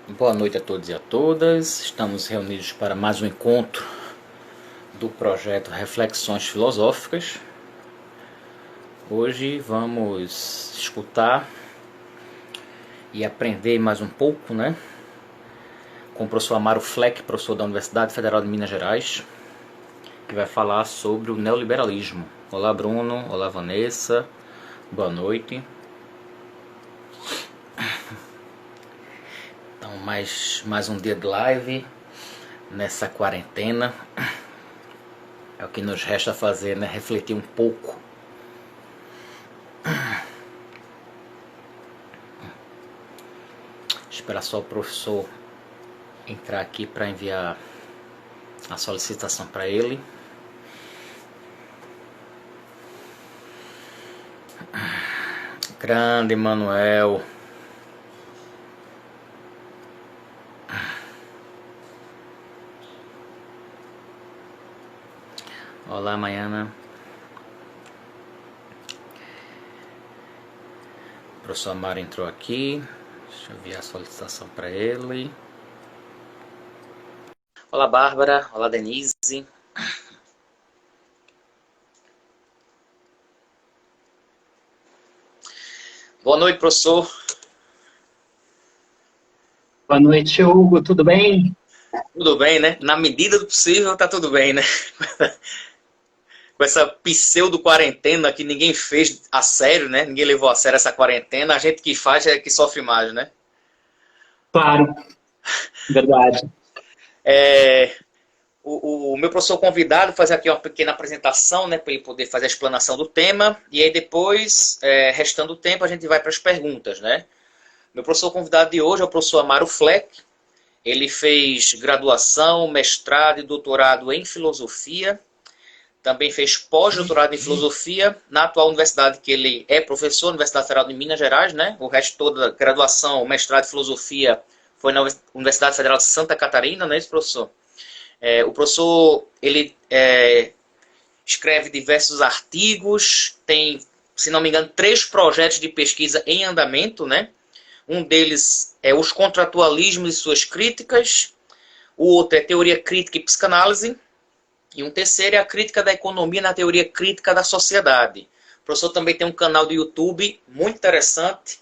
Boa noite a todos e a todas. Estamos reunidos para mais um encontro do projeto Reflexões Filosóficas. Hoje vamos escutar e aprender mais um pouco, com o professor Amaro Fleck, professor da Universidade Federal de Minas Gerais, que vai falar sobre o neoliberalismo. Olá, Bruno. Olá, Vanessa. Boa noite. Então, mais um dia de live nessa quarentena. É o que nos resta fazer, refletir um pouco. Esperar só o professor entrar aqui para enviar a solicitação para ele. Grande Manuel. Olá, Maiana. O professor Amaro entrou aqui. Deixa eu enviar a solicitação para ele. Olá, Bárbara. Olá, Denise. Boa noite, professor. Boa noite, Hugo. Tudo bem? Tudo bem, né? Na medida do possível, tá tudo bem, né? Com essa pseudo-quarentena que ninguém fez a sério, né? Ninguém levou a sério essa quarentena. A gente que faz é que sofre mais, né? Claro, verdade. O meu professor convidado fazer aqui uma pequena apresentação, para ele poder fazer a explanação do tema. E aí depois, restando o tempo, a gente vai para as perguntas, né? Meu professor convidado de hoje é o professor Amaro Fleck. Ele fez graduação, mestrado e doutorado em filosofia. Também fez pós-doutorado em filosofia na atual universidade que ele é professor, Universidade Federal de Minas Gerais, né? O resto toda, graduação, mestrado em filosofia, foi na Universidade Federal de Santa Catarina, não é isso, professor? O professor, ele escreve diversos artigos, tem, se não me engano, 3 projetos de pesquisa em andamento, né? Um deles é Os Contratualismos e Suas Críticas, o outro é Teoria Crítica e Psicanálise, e um terceiro é a Crítica da Economia na Teoria Crítica da Sociedade. O professor também tem um canal do YouTube muito interessante,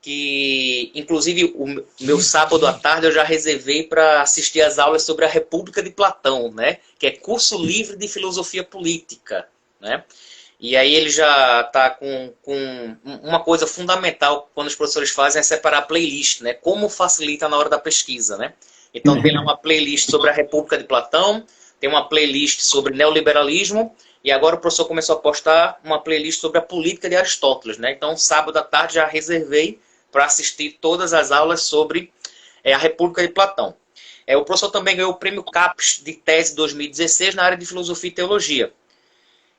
que inclusive o meu sábado à tarde eu já reservei para assistir às aulas sobre a República de Platão, né? Que é curso livre de filosofia política, né? E aí ele já está com uma coisa fundamental quando os professores fazem é separar a playlist, né? Como facilita na hora da pesquisa, né? Então tem lá uma playlist sobre a República de Platão, tem uma playlist sobre neoliberalismo, e agora o professor começou a postar uma playlist sobre a política de Aristóteles, né? Então sábado à tarde já reservei para assistir todas as aulas sobre a República de Platão. O professor também ganhou o prêmio CAPES de tese 2016 na área de filosofia e teologia.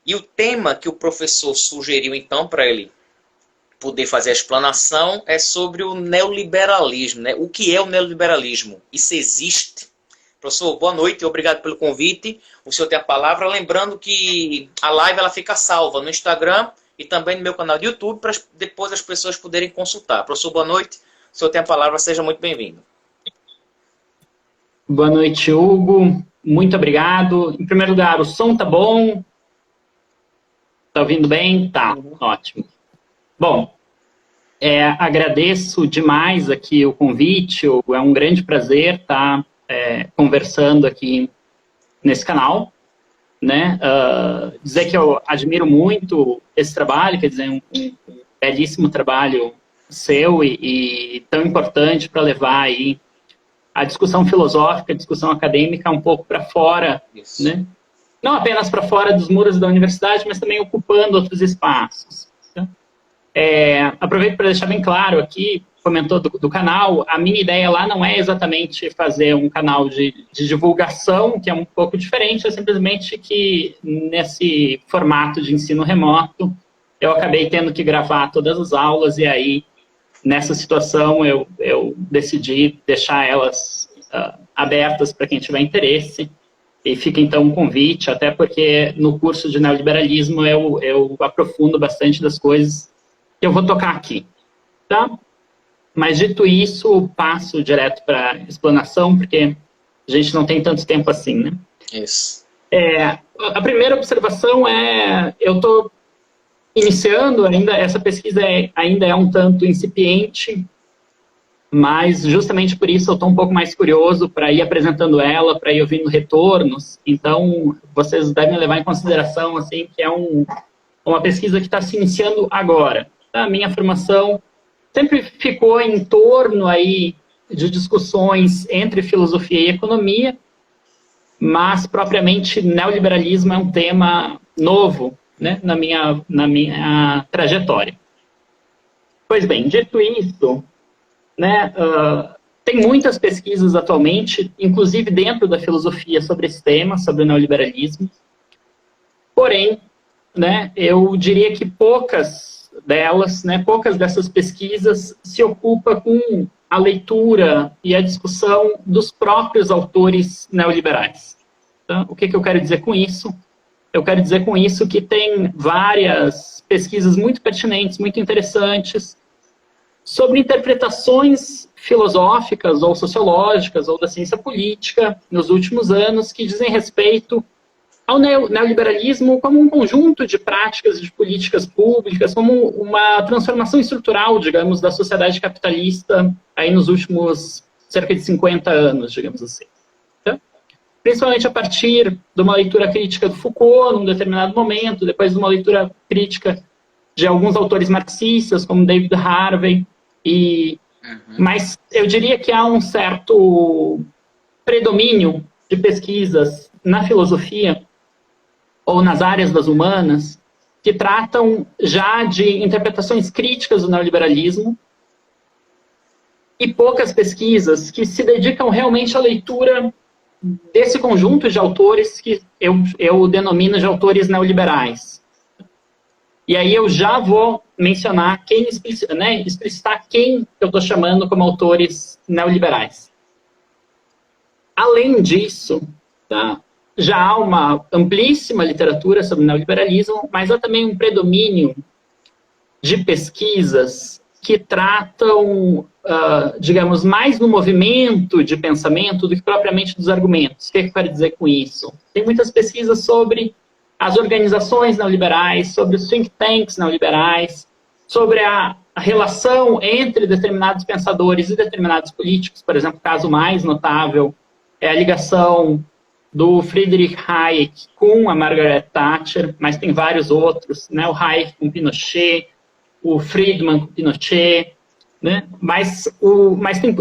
E o tema que o professor sugeriu, então, para ele poder fazer a explanação é sobre o neoliberalismo, né? O que é o neoliberalismo? Isso existe? Professor, boa noite, obrigado pelo convite. O senhor tem a palavra. Lembrando que a live ela fica salva no Instagram e também no meu canal de YouTube, para depois as pessoas poderem consultar. Professor, boa noite. O senhor tem a palavra, seja muito bem-vindo. Boa noite, Hugo. Muito obrigado. Em primeiro lugar, o som tá bom? Tá ouvindo bem? Tá, ótimo. Bom, agradeço demais aqui o convite. É um grande prazer estar conversando aqui nesse canal, né? Dizer que eu admiro muito esse trabalho, quer dizer, um belíssimo trabalho seu e tão importante para levar aí a discussão filosófica, a discussão acadêmica um pouco para fora, Isso. né? Não apenas para fora dos muros da universidade, mas também ocupando outros espaços. Tá? Aproveito para deixar bem claro aqui, comentou do canal, a minha ideia lá não é exatamente fazer um canal de divulgação, que é um pouco diferente, é simplesmente que nesse formato de ensino remoto, eu acabei tendo que gravar todas as aulas e aí, nessa situação, eu decidi deixar elas abertas para quem tiver interesse. E fica, então, um convite, até porque no curso de neoliberalismo eu aprofundo bastante das coisas que eu vou tocar aqui. Tá? Mas, dito isso, passo direto para a explanação, porque a gente não tem tanto tempo assim, né? Isso. A primeira observação é, eu estou iniciando ainda, essa pesquisa ainda é um tanto incipiente, mas justamente por isso eu estou um pouco mais curioso para ir apresentando ela, para ir ouvindo retornos. Então, vocês devem levar em consideração assim, que é uma pesquisa que está se iniciando agora. A minha formação sempre ficou em torno aí de discussões entre filosofia e economia, mas propriamente neoliberalismo é um tema novo, né, na minha trajetória. Pois bem, dito isso, né, tem muitas pesquisas atualmente, inclusive dentro da filosofia, sobre esse tema, sobre o neoliberalismo. Porém, né, eu diria que poucas delas, né, poucas dessas pesquisas se ocupam com a leitura e a discussão dos próprios autores neoliberais. Então, o que eu quero dizer com isso? Eu quero dizer com isso que tem várias pesquisas muito pertinentes, muito interessantes, sobre interpretações filosóficas ou sociológicas ou da ciência política nos últimos anos que dizem respeito ao neoliberalismo como um conjunto de práticas e de políticas públicas, como uma transformação estrutural, digamos, da sociedade capitalista aí nos últimos cerca de 50 anos, digamos assim. Então, principalmente a partir de uma leitura crítica do Foucault, num determinado momento, depois de uma leitura crítica de alguns autores marxistas, como David Harvey, mas eu diria que há um certo predomínio de pesquisas na filosofia ou nas áreas das humanas que tratam já de interpretações críticas do neoliberalismo e poucas pesquisas que se dedicam realmente à leitura desse conjunto de autores que eu denomino de autores neoliberais. E aí eu já vou mencionar explicitar quem eu estou chamando como autores neoliberais. Além disso, tá, já há uma amplíssima literatura sobre neoliberalismo, mas há também um predomínio de pesquisas que tratam, digamos, mais no movimento de pensamento do que propriamente dos argumentos. O que eu quero dizer com isso? Tem muitas pesquisas sobre as organizações neoliberais, sobre os think tanks neoliberais, sobre a relação entre determinados pensadores e determinados políticos. Por exemplo, o caso mais notável é a ligação do Friedrich Hayek com a Margaret Thatcher, mas tem vários outros, né? O Hayek com Pinochet, o Friedman com Pinochet, né? Mas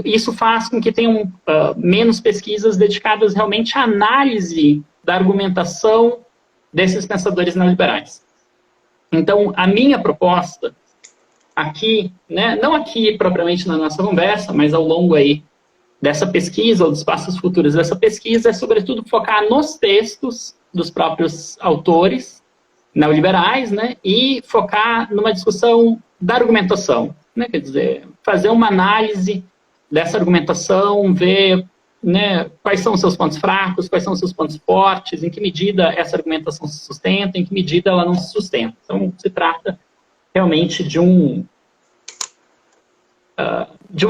isso faz com que tenham menos pesquisas dedicadas realmente à análise da argumentação desses pensadores neoliberais. Então, a minha proposta aqui, né, não aqui propriamente na nossa conversa, mas ao longo aí dessa pesquisa, ou dos passos futuros dessa pesquisa, é sobretudo focar nos textos dos próprios autores neoliberais, né, e focar numa discussão da argumentação, né, quer dizer, fazer uma análise dessa argumentação, ver, né, quais são os seus pontos fracos, quais são os seus pontos fortes, em que medida essa argumentação se sustenta, em que medida ela não se sustenta. Então, se trata realmente de uma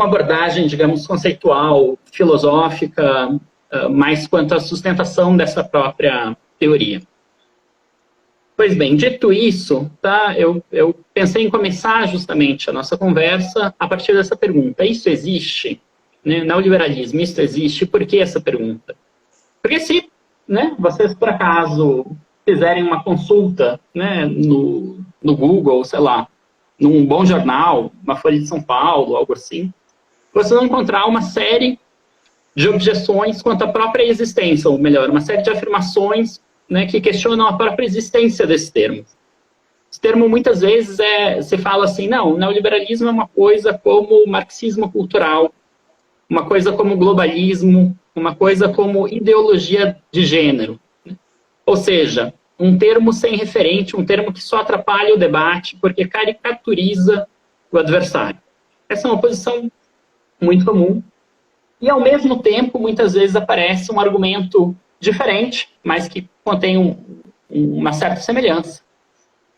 abordagem, digamos, conceitual, filosófica, mais quanto à sustentação dessa própria teoria. Pois bem, dito isso, tá, eu pensei em começar justamente a nossa conversa a partir dessa pergunta. Isso existe? Né, neoliberalismo, isso existe? Por que essa pergunta? Porque se, né, vocês, por acaso, fizerem uma consulta, né, no Google, sei lá, num bom jornal, uma Folha de São Paulo, algo assim, vocês vão encontrar uma série de objeções quanto à própria existência, ou melhor, uma série de afirmações, né, que questionam a própria existência desse termo. Esse termo, muitas vezes, se fala assim, não, o neoliberalismo é uma coisa como o marxismo cultural, uma coisa como globalismo, uma coisa como ideologia de gênero. Né? Ou seja, um termo sem referente, um termo que só atrapalha o debate porque caricaturiza o adversário. Essa é uma posição muito comum. E, ao mesmo tempo, muitas vezes aparece um argumento diferente, mas que contém uma certa semelhança,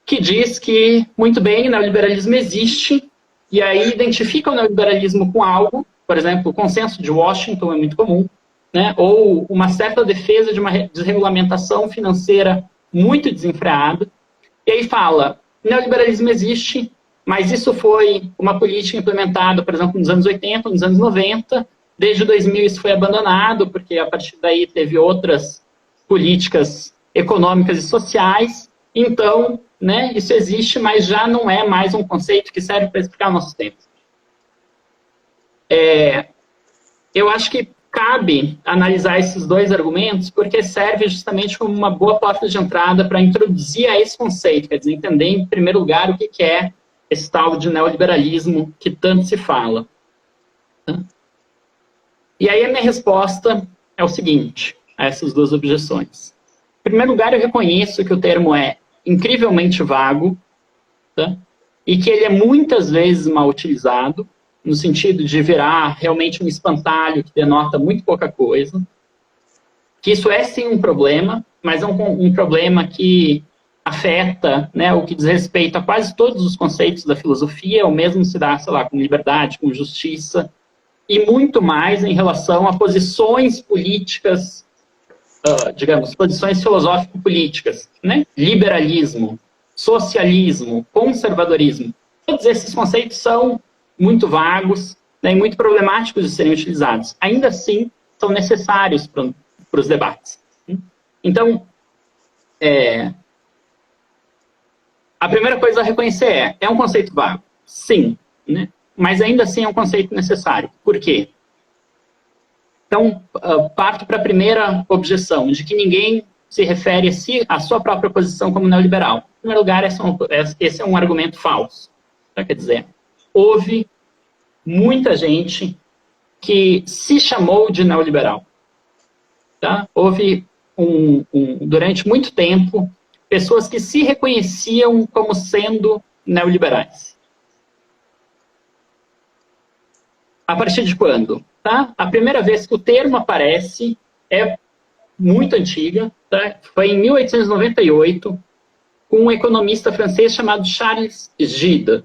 que diz que, muito bem, o neoliberalismo existe, e aí identifica o neoliberalismo com algo, por exemplo, o consenso de Washington é muito comum, né? Ou uma certa defesa de uma desregulamentação financeira muito desenfreada, e aí fala, neoliberalismo existe, mas isso foi uma política implementada, por exemplo, nos anos 80, nos anos 90, desde 2000 isso foi abandonado, porque a partir daí teve outras políticas econômicas e sociais, então, né, isso existe, mas já não é mais um conceito que serve para explicar o nosso tempo. Eu acho que cabe analisar esses dois argumentos, porque serve justamente como uma boa porta de entrada para introduzir a esse conceito, quer dizer, entender, em primeiro lugar, o que é esse tal de neoliberalismo que tanto se fala. E aí a minha resposta é o seguinte, a essas duas objeções. Em primeiro lugar, eu reconheço que o termo é incrivelmente vago, tá? E que ele é muitas vezes mal utilizado, no sentido de virar realmente um espantalho que denota muito pouca coisa. Que isso é sim um problema, mas é um problema que afeta, né, o que diz respeito a quase todos os conceitos da filosofia, o mesmo se dá, sei lá, com liberdade, com justiça, e muito mais em relação a posições políticas, digamos, posições filosófico-políticas, né? Liberalismo, socialismo, conservadorismo. Todos esses conceitos são muito vagos, né, e muito problemáticos de serem utilizados. Ainda assim, são necessários para os debates. Então, a primeira coisa a reconhecer é um conceito vago. Sim, né? Mas ainda assim é um conceito necessário. Por quê? Então, parto para a primeira objeção, de que ninguém se refere à sua própria posição como neoliberal. Em primeiro lugar, esse é um argumento falso. Então, quer dizer, houve muita gente que se chamou de neoliberal. Tá? Houve, durante muito tempo, pessoas que se reconheciam como sendo neoliberais. A partir de quando? Tá? A primeira vez que o termo aparece é muito antiga, tá? Foi em 1898, com um economista francês chamado Charles Gide.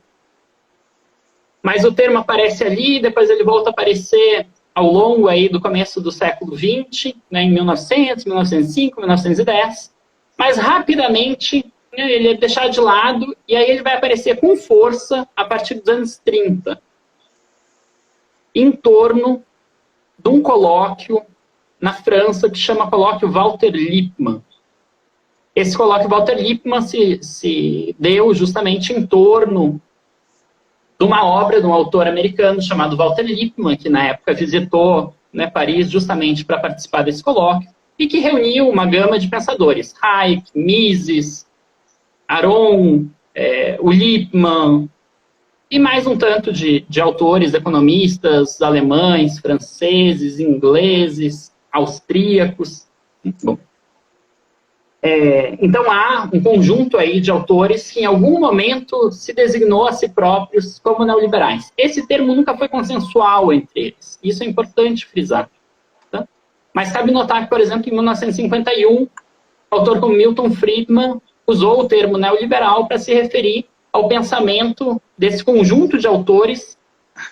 Mas o termo aparece ali, depois ele volta a aparecer ao longo aí do começo do século XX, né, em 1900, 1905, 1910, mas rapidamente, né, ele é deixado de lado e aí ele vai aparecer com força a partir dos anos 30, em torno de um colóquio na França que chama colóquio Walter Lippmann. Esse colóquio Walter Lippmann se deu justamente em torno de uma obra de um autor americano chamado Walter Lippmann, que na época visitou, né, Paris justamente para participar desse colóquio, e que reuniu uma gama de pensadores, Hayek, Mises, Aron, o Lippmann, e mais um tanto de autores, economistas, alemães, franceses, ingleses, austríacos. Bom. Então há um conjunto aí de autores que em algum momento se designou a si próprios como neoliberais. Esse termo nunca foi consensual entre eles. Isso é importante frisar. Tá? Mas cabe notar que, por exemplo, em 1951, o autor como Milton Friedman usou o termo neoliberal para se referir ao pensamento desse conjunto de autores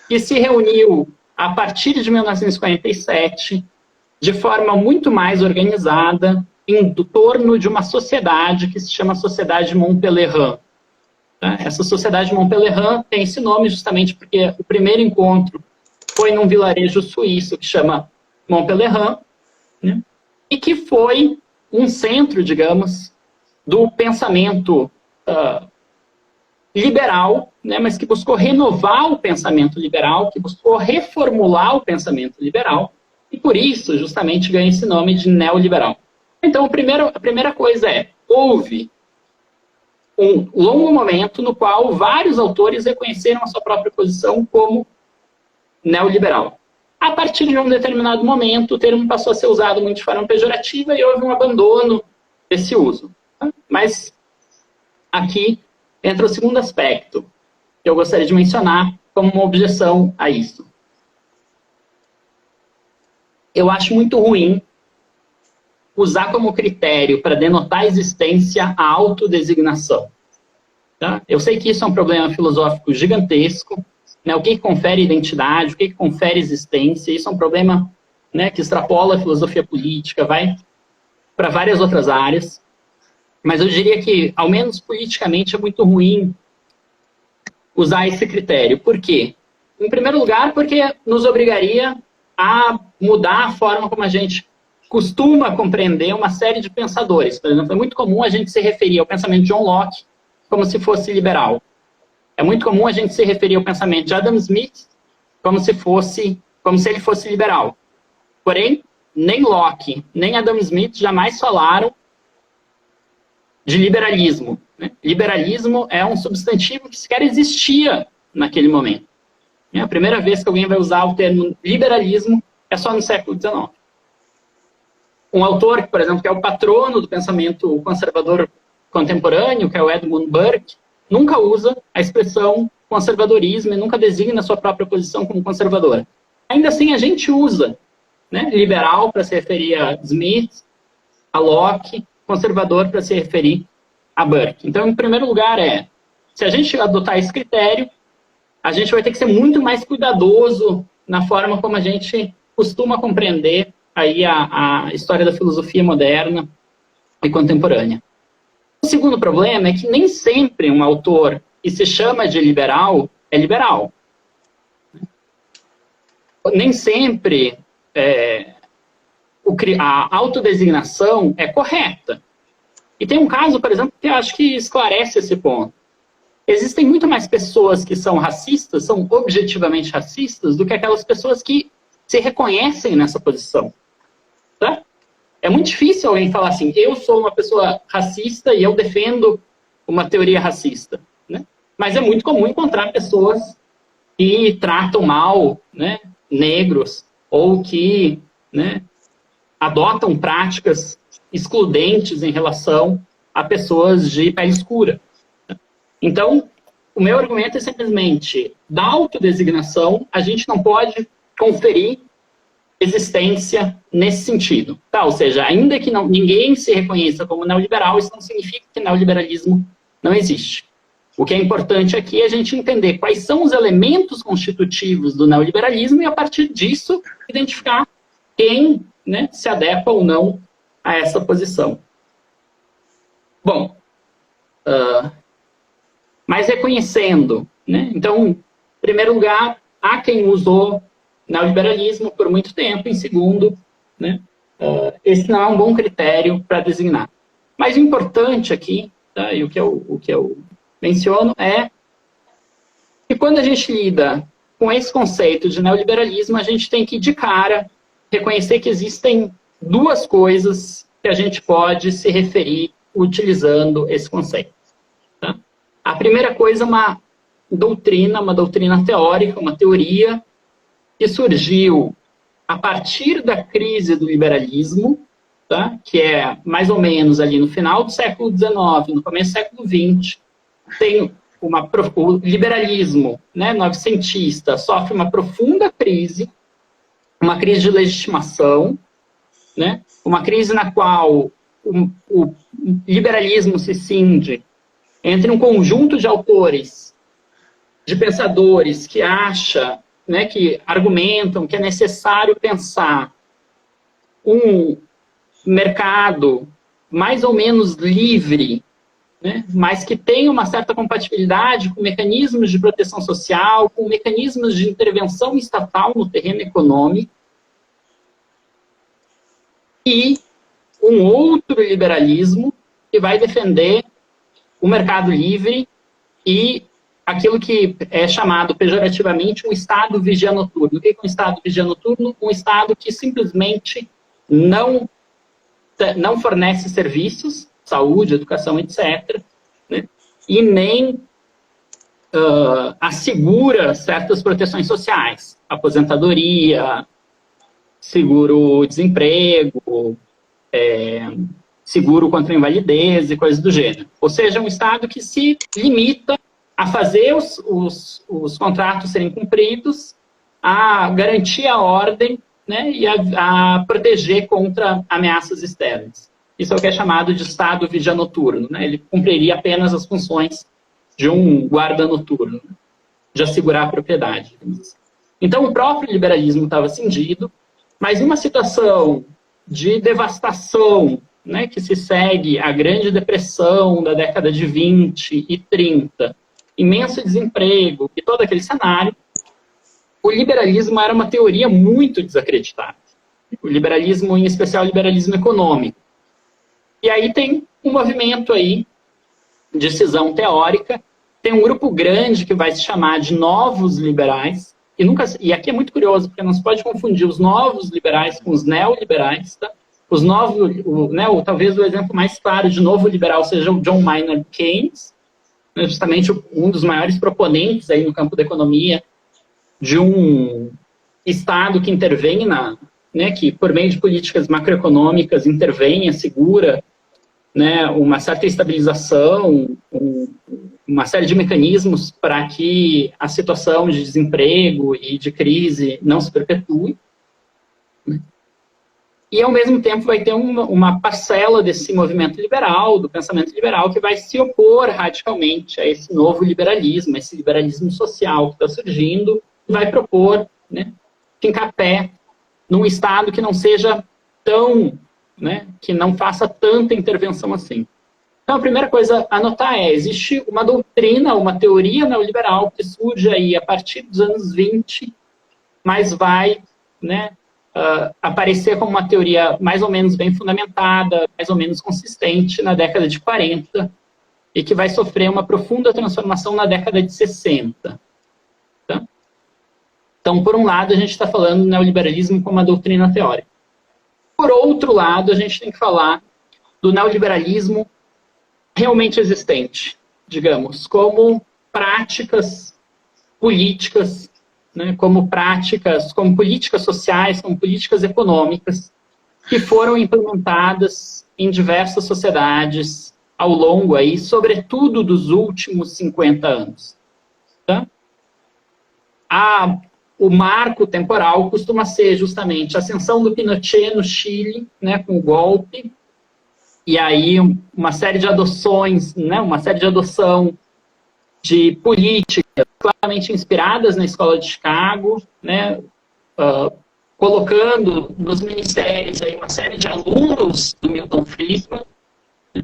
que se reuniu a partir de 1947 de forma muito mais organizada em torno de uma sociedade que se chama Sociedade Montpellier. Tá? Essa Sociedade Montpellier tem esse nome justamente porque o primeiro encontro foi num vilarejo suíço que chama Montpellier, né? E que foi um centro, digamos, do pensamento liberal, né? Mas que buscou renovar o pensamento liberal, que buscou reformular o pensamento liberal, e por isso, justamente, ganha esse nome de neoliberal. Então, a primeira coisa houve um longo momento no qual vários autores reconheceram a sua própria posição como neoliberal. A partir de um determinado momento, o termo passou a ser usado muito de forma pejorativa e houve um abandono desse uso. Mas aqui entra o segundo aspecto que eu gostaria de mencionar como uma objeção a isso. Eu acho muito ruim usar como critério para denotar a existência a autodesignação. Tá? Eu sei que isso é um problema filosófico gigantesco, né, o que confere identidade, o que confere existência. Isso é um problema, né, que extrapola a filosofia política, vai para várias outras áreas. Mas eu diria que, ao menos politicamente, é muito ruim usar esse critério. Por quê? Em primeiro lugar, porque nos obrigaria a mudar a forma como a gente costuma compreender uma série de pensadores. Por exemplo, é muito comum a gente se referir ao pensamento de John Locke como se fosse liberal. É muito comum a gente se referir ao pensamento de Adam Smith como se ele fosse liberal. Porém, nem Locke, nem Adam Smith jamais falaram de liberalismo, né? Liberalismo é um substantivo que sequer existia naquele momento. A primeira vez que alguém vai usar o termo liberalismo é só no século XIX. Um autor, por exemplo, que é o patrono do pensamento conservador contemporâneo, que é o Edmund Burke, nunca usa a expressão conservadorismo e nunca designa a sua própria posição como conservadora. Ainda assim, a gente usa, né, liberal para se referir a Smith, a Locke, conservador para se referir a Burke. Então, em primeiro lugar, se a gente adotar esse critério, a gente vai ter que ser muito mais cuidadoso na forma como a gente costuma compreender aí a história da filosofia moderna e contemporânea. O segundo problema é que nem sempre um autor que se chama de liberal é liberal. Nem sempre a autodesignação é correta. E tem um caso, por exemplo, que eu acho que esclarece esse ponto. Existem muito mais pessoas que são racistas, são objetivamente racistas, do que aquelas pessoas que se reconhecem nessa posição. Tá? É muito difícil alguém falar assim, eu sou uma pessoa racista e eu defendo uma teoria racista. Né? Mas é muito comum encontrar pessoas que tratam mal, né, negros, ou que, né, adotam práticas excludentes em relação a pessoas de pele escura. Então, o meu argumento é simplesmente, da autodesignação, a gente não pode conferir existência nesse sentido. Tá? Ou seja, ainda que ninguém se reconheça como neoliberal, isso não significa que neoliberalismo não existe. O que é importante aqui é a gente entender quais são os elementos constitutivos do neoliberalismo e, a partir disso, identificar quem, né, se adequa ou não a essa posição. Bom, mas reconhecendo, né? Então, em primeiro lugar, há quem usou neoliberalismo por muito tempo. Em segundo, né, esse não é um bom critério para designar. Mas o importante aqui, tá, e o que eu menciono é que quando a gente lida com esse conceito de neoliberalismo, a gente tem que, de cara, reconhecer que existem duas coisas que a gente pode se referir utilizando esse conceito. Tá? A primeira coisa é uma doutrina teórica, uma teoria que surgiu a partir da crise do liberalismo, tá? Que é mais ou menos ali no final do século XIX, no começo do século XX, o liberalismo, né, novecentista sofre uma profunda crise, uma crise de legitimação, né, uma crise na qual o liberalismo se cinge entre um conjunto de autores, de pensadores que né, que argumentam que é necessário pensar um mercado mais ou menos livre, né, mas que tem uma certa compatibilidade com mecanismos de proteção social, com mecanismos de intervenção estatal no terreno econômico, e um outro liberalismo que vai defender o mercado livre e aquilo que é chamado pejorativamente um Estado vigia noturno. O que é um Estado vigia noturno? Um Estado que simplesmente não fornece serviços, saúde, educação, etc., né? E nem assegura certas proteções sociais, aposentadoria, seguro-desemprego, seguro contra a invalidez e coisas do gênero. Ou seja, um Estado que se limita a fazer os contratos serem cumpridos, a garantir a ordem, né, e a proteger contra ameaças externas. Isso é o que é chamado de Estado vigia noturno. Né? Ele cumpriria apenas as funções de um guarda noturno. de assegurar a propriedade. Então, o próprio liberalismo estava cindido, mas em uma situação de devastação, né, que se segue à Grande Depressão da década de 20 e 30, imenso desemprego e todo aquele cenário, o liberalismo era uma teoria muito desacreditada. O liberalismo, em especial o liberalismo econômico. E aí tem um movimento aí de cisão teórica, tem um grupo grande que vai se chamar de novos liberais, e aqui é muito curioso, porque não se pode confundir os novos liberais com os neoliberais, tá? Os novos, talvez o exemplo mais claro de novo liberal seja o John Maynard Keynes, né, justamente um dos maiores proponentes aí no campo da economia de um Estado que intervém que por meio de políticas macroeconômicas intervém, assegura, né, uma certa estabilização, uma série de mecanismos para que a situação de desemprego e de crise não se perpetue. E, ao mesmo tempo, vai ter uma parcela desse movimento liberal, do pensamento liberal, que vai se opor radicalmente a esse novo liberalismo, esse liberalismo social que está surgindo, e vai propor, né, fincar pé num Estado que não seja tão, né, que não faça tanta intervenção assim. Então, a primeira coisa a notar existe uma doutrina, uma teoria neoliberal que surge aí a partir dos anos 20, mas vai, né, aparecer como uma teoria mais ou menos bem fundamentada, mais ou menos consistente na década de 40, e que vai sofrer uma profunda transformação na década de 60. Tá? Então, por um lado, a gente está falando do neoliberalismo como uma doutrina teórica. Por outro lado, a gente tem que falar do neoliberalismo realmente existente, digamos, como práticas políticas, né, como políticas sociais, como políticas econômicas, que foram implementadas em diversas sociedades ao longo aí, sobretudo dos últimos 50 anos. Tá? O marco temporal costuma ser justamente a ascensão do Pinochet no Chile, né, com o golpe, e aí uma série de adoções, né, uma série de adoção de políticas claramente inspiradas na Escola de Chicago, né, colocando nos ministérios aí uma série de alunos do Milton Friedman, né,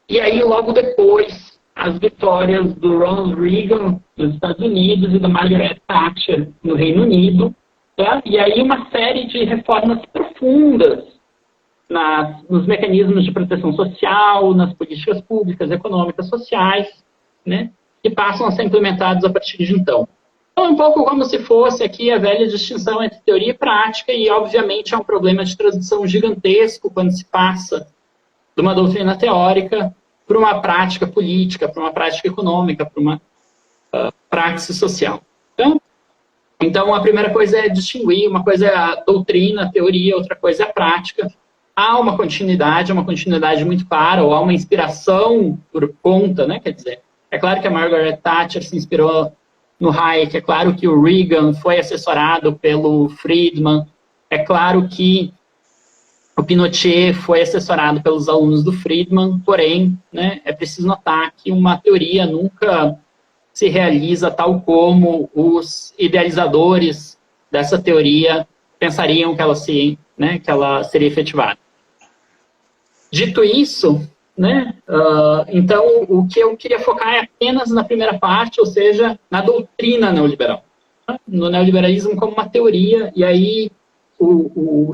e aí logo depois as vitórias do Ronald Reagan nos Estados Unidos e da Margaret Thatcher no Reino Unido, tá? E aí uma série de reformas profundas nos mecanismos de proteção social, nas políticas públicas, econômicas, sociais, né, que passam a ser implementados a partir de então. Então, é um pouco como se fosse aqui a velha distinção entre teoria e prática, e, obviamente, é um problema de transição gigantesco quando se passa de uma doutrina teórica para uma prática política, para uma prática econômica, para uma prática social. Então, a primeira coisa é distinguir, uma coisa é a doutrina, a teoria, outra coisa é a prática. Há uma continuidade muito clara, ou há uma inspiração por conta, né? Quer dizer, é claro que a Margaret Thatcher se inspirou no Hayek, é claro que o Reagan foi assessorado pelo Friedman, é claro que o Pinochet foi assessorado pelos alunos do Friedman, porém, né, é preciso notar que uma teoria nunca se realiza tal como os idealizadores dessa teoria pensariam que ela seria efetivada. Dito isso, né, então o que eu queria focar é apenas na primeira parte, ou seja, na doutrina neoliberal. Tá? No neoliberalismo como uma teoria, e aí o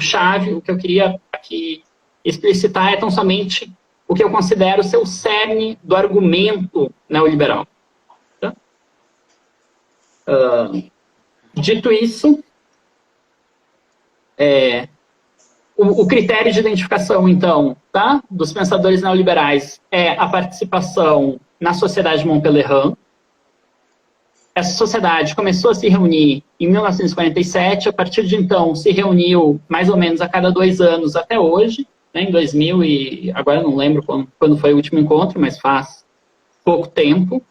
que eu queria aqui explicitar é tão somente o que eu considero ser o cerne do argumento neoliberal. Tá? Dito isso, o critério de identificação, então, tá, dos pensadores neoliberais é a participação na Sociedade Montpellier. Essa sociedade começou a se reunir em 1947, a partir de então se reuniu mais ou menos a cada 2 anos até hoje, né, em 2000, e agora não lembro quando foi o último encontro, mas faz pouco tempo.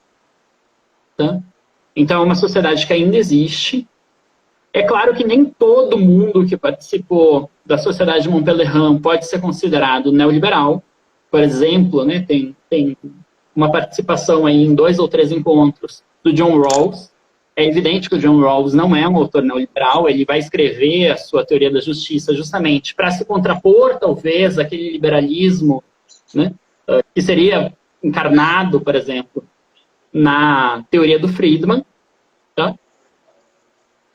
Tá? Então é uma sociedade que ainda existe. É claro que nem todo mundo que participou da Sociedade Montpellier pode ser considerado neoliberal. Por exemplo, né, tem uma participação aí em 2 ou 3 encontros do John Rawls, é evidente que o John Rawls não é um autor neoliberal, ele vai escrever a sua teoria da justiça justamente para se contrapor, talvez, àquele liberalismo, né, que seria encarnado, por exemplo, na teoria do Friedman, tá?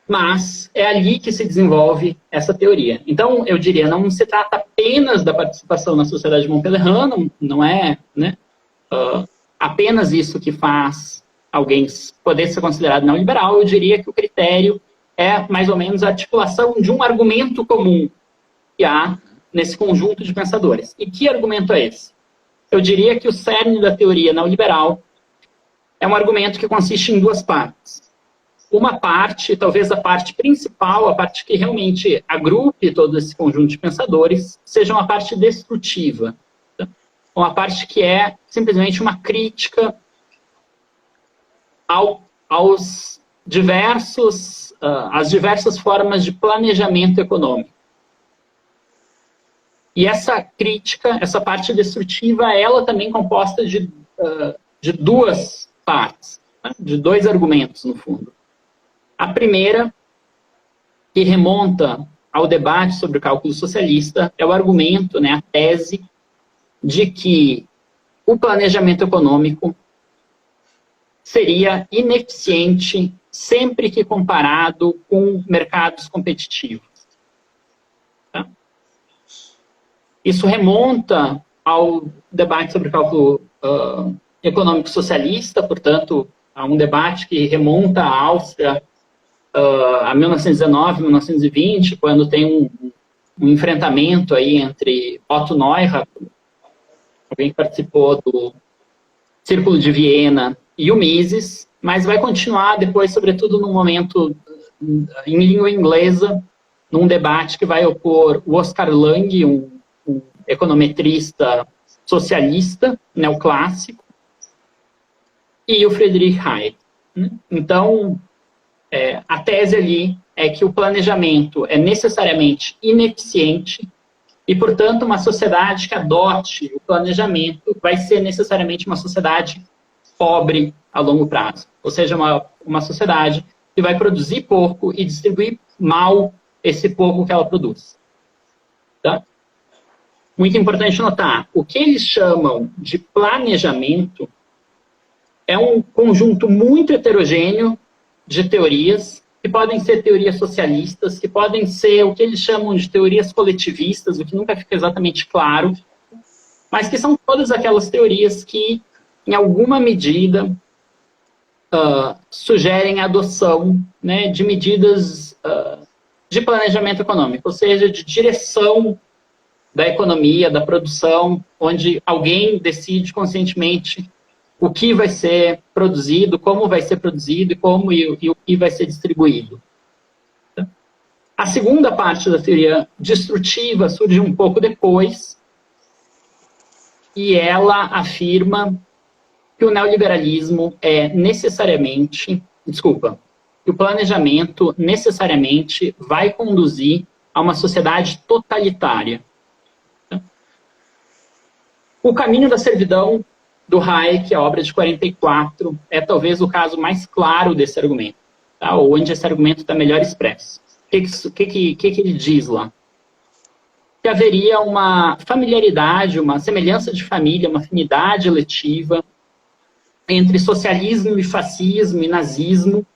Mas é ali que se desenvolve essa teoria. Então, eu diria, não se trata apenas da participação na sociedade montpellieriana, não é, né, apenas isso que faz alguém poder ser considerado não liberal. Eu diria que o critério é mais ou menos a articulação de um argumento comum que há nesse conjunto de pensadores. E que argumento é esse? Eu diria que o cerne da teoria neoliberal é um argumento que consiste em duas partes. Uma parte, talvez a parte principal, a parte que realmente agrupe todo esse conjunto de pensadores, seja uma parte destrutiva. Tá? Uma parte que é simplesmente uma crítica às diversas formas de planejamento econômico. E essa crítica, essa parte destrutiva, ela também é composta de duas partes, né? De dois argumentos, no fundo. A primeira, que remonta ao debate sobre o cálculo socialista, é o argumento, né, a tese de que o planejamento econômico seria ineficiente sempre que comparado com mercados competitivos. Tá? Isso remonta ao debate sobre o cálculo econômico socialista, portanto, a um debate que remonta à Áustria a 1919, 1920, quando tem um enfrentamento aí entre Otto Neuhaus, alguém que participou do Círculo de Viena, e o Mises, mas vai continuar depois, sobretudo no momento em língua inglesa, num debate que vai opor o Oscar Lange, um econometrista socialista, neoclássico, e o Friedrich Hayek. Então, a tese ali é que o planejamento é necessariamente ineficiente e, portanto, uma sociedade que adote o planejamento vai ser necessariamente uma sociedade pobre a longo prazo. Ou seja, uma sociedade que vai produzir pouco e distribuir mal esse pouco que ela produz. Tá? Muito importante notar, o que eles chamam de planejamento é um conjunto muito heterogêneo de teorias, que podem ser teorias socialistas, que podem ser o que eles chamam de teorias coletivistas, o que nunca fica exatamente claro, mas que são todas aquelas teorias que, em alguma medida, sugerem a adoção, né, de medidas de planejamento econômico, ou seja, de direção da economia, da produção, onde alguém decide conscientemente o que vai ser produzido, como vai ser produzido e o que vai ser distribuído. A segunda parte da teoria destrutiva surge um pouco depois e ela afirma que o neoliberalismo que o planejamento necessariamente vai conduzir a uma sociedade totalitária. O Caminho da Servidão, do Hayek, a obra de 44, é talvez o caso mais claro desse argumento, tá? Onde esse argumento está melhor expresso. O que ele diz lá? Que haveria uma familiaridade, uma semelhança de família, uma afinidade eletiva entre socialismo e fascismo e nazismo,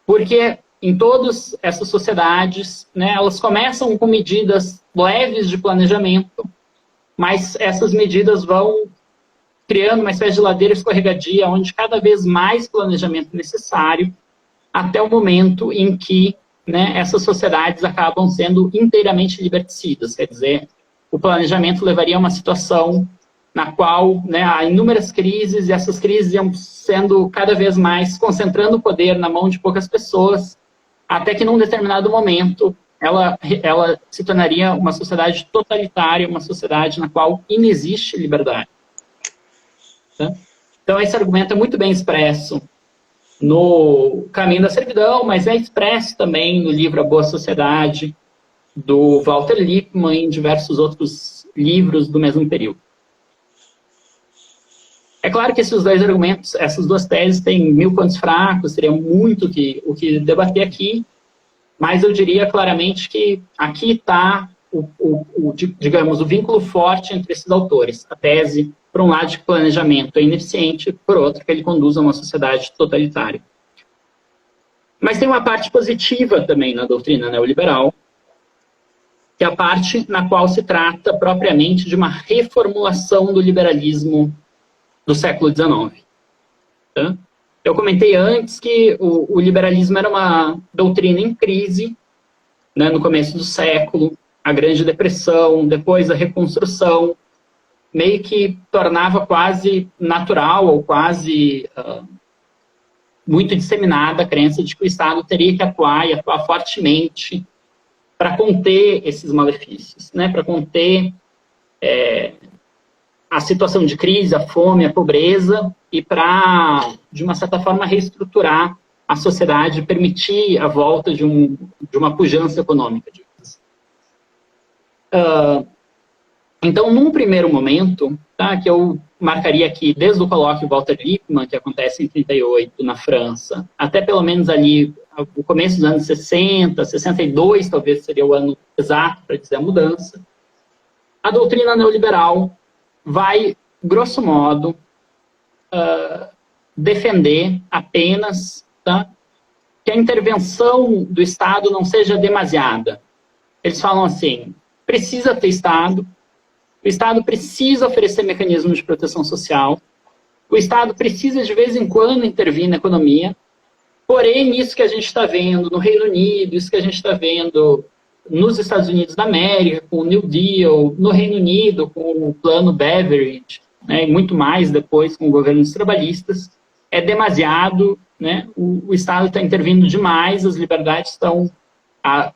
porque em todas essas sociedades, né, elas começam com medidas leves de planejamento, mas essas medidas vão criando uma espécie de ladeira escorregadia, onde cada vez mais planejamento é necessário, até o momento em que, né, essas sociedades acabam sendo inteiramente liberticidas. Quer dizer, o planejamento levaria a uma situação na qual, né, há inúmeras crises, e essas crises iam sendo cada vez mais concentrando o poder na mão de poucas pessoas, até que num determinado momento ela se tornaria uma sociedade totalitária, uma sociedade na qual inexiste liberdade. Então, esse argumento é muito bem expresso no Caminho da Servidão, mas é expresso também no livro A Boa Sociedade, do Walter Lippmann, e em diversos outros livros do mesmo período. É claro que esses dois argumentos, essas duas teses têm 1000 pontos fracos, seria muito o que debater aqui, mas eu diria claramente que aqui está digamos, o vínculo forte entre esses autores. A tese, por um lado, de que planejamento é ineficiente, por outro, que ele conduz a uma sociedade totalitária. Mas tem uma parte positiva também na doutrina neoliberal, que é a parte na qual se trata propriamente de uma reformulação do liberalismo do século XIX. Tá? Eu comentei antes que o liberalismo era uma doutrina em crise, né, no começo do século, a Grande Depressão, depois a Reconstrução, meio que tornava quase natural ou quase muito disseminada a crença de que o Estado teria que atuar e atuar fortemente para conter esses malefícios, né, para conter a situação de crise, a fome, a pobreza, e para, de uma certa forma, reestruturar a sociedade, permitir a volta de uma pujança econômica. Então, num primeiro momento, tá, que eu marcaria aqui desde o colóquio Walter Lippmann, que acontece em 1938 na França, até pelo menos ali o começo dos anos 60, 62 talvez seria o ano exato para dizer a mudança, a doutrina neoliberal vai, grosso modo, defender apenas, tá, que a intervenção do Estado não seja demasiada. Eles falam assim, precisa ter Estado, o Estado precisa oferecer mecanismos de proteção social, o Estado precisa de vez em quando intervir na economia, porém isso que a gente está vendo no Reino Unido, isso que a gente está vendo nos Estados Unidos da América, com o New Deal, no Reino Unido, com o plano Beveridge, né, e muito mais depois com governos trabalhistas, é demasiado, né, o Estado está intervindo demais, as liberdades estão... A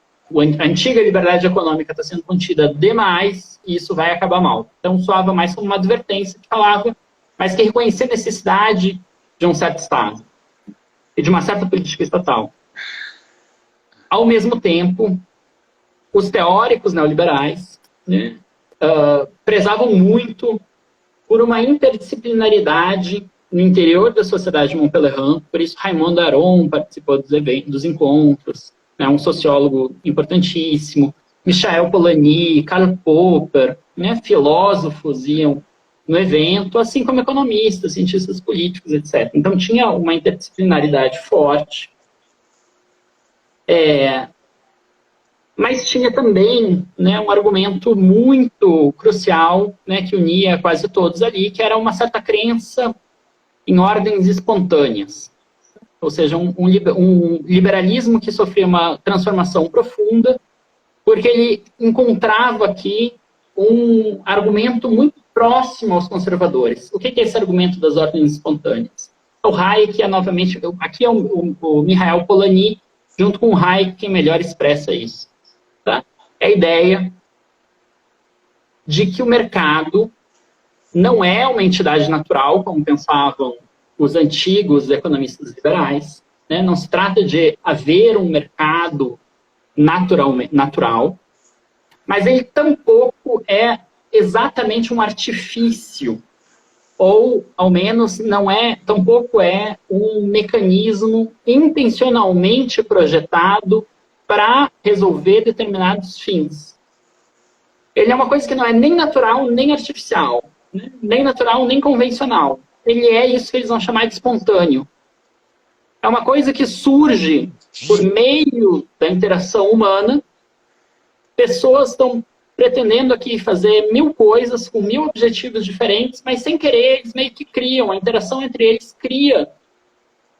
antiga liberdade econômica está sendo contida demais e isso vai acabar mal. Então, soava mais como uma advertência que falava, mas que reconhecia a necessidade de um certo Estado e de uma certa política estatal. Ao mesmo tempo, os teóricos neoliberais, né, prezavam muito por uma interdisciplinaridade no interior da sociedade de Montpellier, por isso Raymond Aron participou dos encontros, né, um sociólogo importantíssimo, Michel Polanyi, Karl Popper, né, filósofos iam no evento, assim como economistas, cientistas políticos, etc. Então tinha uma interdisciplinaridade forte, mas tinha também, né, um argumento muito crucial, né, que unia quase todos ali, que era uma certa crença em ordens espontâneas. Ou seja, um liberalismo que sofria uma transformação profunda, porque ele encontrava aqui um argumento muito próximo aos conservadores. O que é esse argumento das ordens espontâneas? O Hayek é novamente... Aqui é o Michel Polanyi, junto com o Hayek, quem melhor expressa isso. Tá? É a ideia de que o mercado não é uma entidade natural, como pensavam os antigos economistas liberais, né? Não se trata de haver um mercado natural, mas ele tampouco é exatamente um artifício, ou, ao menos, tampouco é um mecanismo intencionalmente projetado para resolver determinados fins. Ele é uma coisa que não é nem natural, nem artificial, né? Nem natural, nem convencional. Ele é isso que eles vão chamar de espontâneo. É uma coisa que surge por meio da interação humana. Pessoas estão pretendendo aqui fazer 1000 coisas com 1000 objetivos diferentes, mas sem querer eles meio que criam. A interação entre eles cria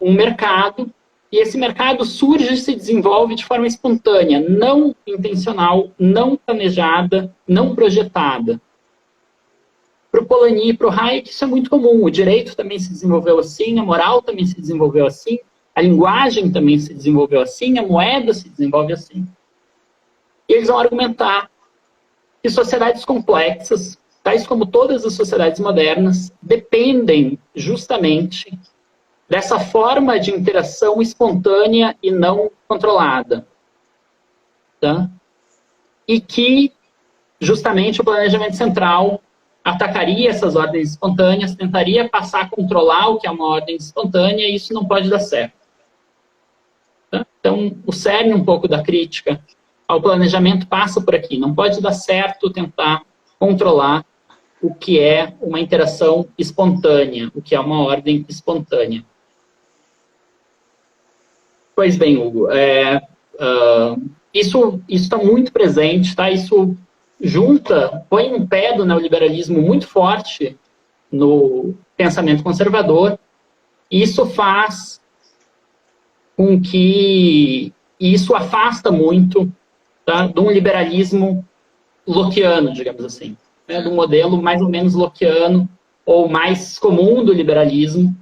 um mercado, e esse mercado surge e se desenvolve de forma espontânea, não intencional, não planejada, não projetada. Para o Polanyi e para o Hayek, isso é muito comum. O direito também se desenvolveu assim, a moral também se desenvolveu assim, a linguagem também se desenvolveu assim, a moeda se desenvolve assim. E eles vão argumentar que sociedades complexas, tais como todas as sociedades modernas, dependem justamente dessa forma de interação espontânea e não controlada. Tá? E que, justamente, o planejamento central atacaria essas ordens espontâneas, tentaria passar a controlar o que é uma ordem espontânea, e isso não pode dar certo. Tá? Então, o cerne um pouco da crítica ao planejamento passa por aqui. Não pode dar certo tentar controlar o que é uma interação espontânea, o que é uma ordem espontânea. Pois bem, Hugo, isso está muito presente, tá? Isso põe um pé do neoliberalismo muito forte no pensamento conservador. Isso faz com que isso afasta muito, tá, de um liberalismo lockeano, digamos assim, né, de um modelo mais ou menos lockeano ou mais comum do liberalismo,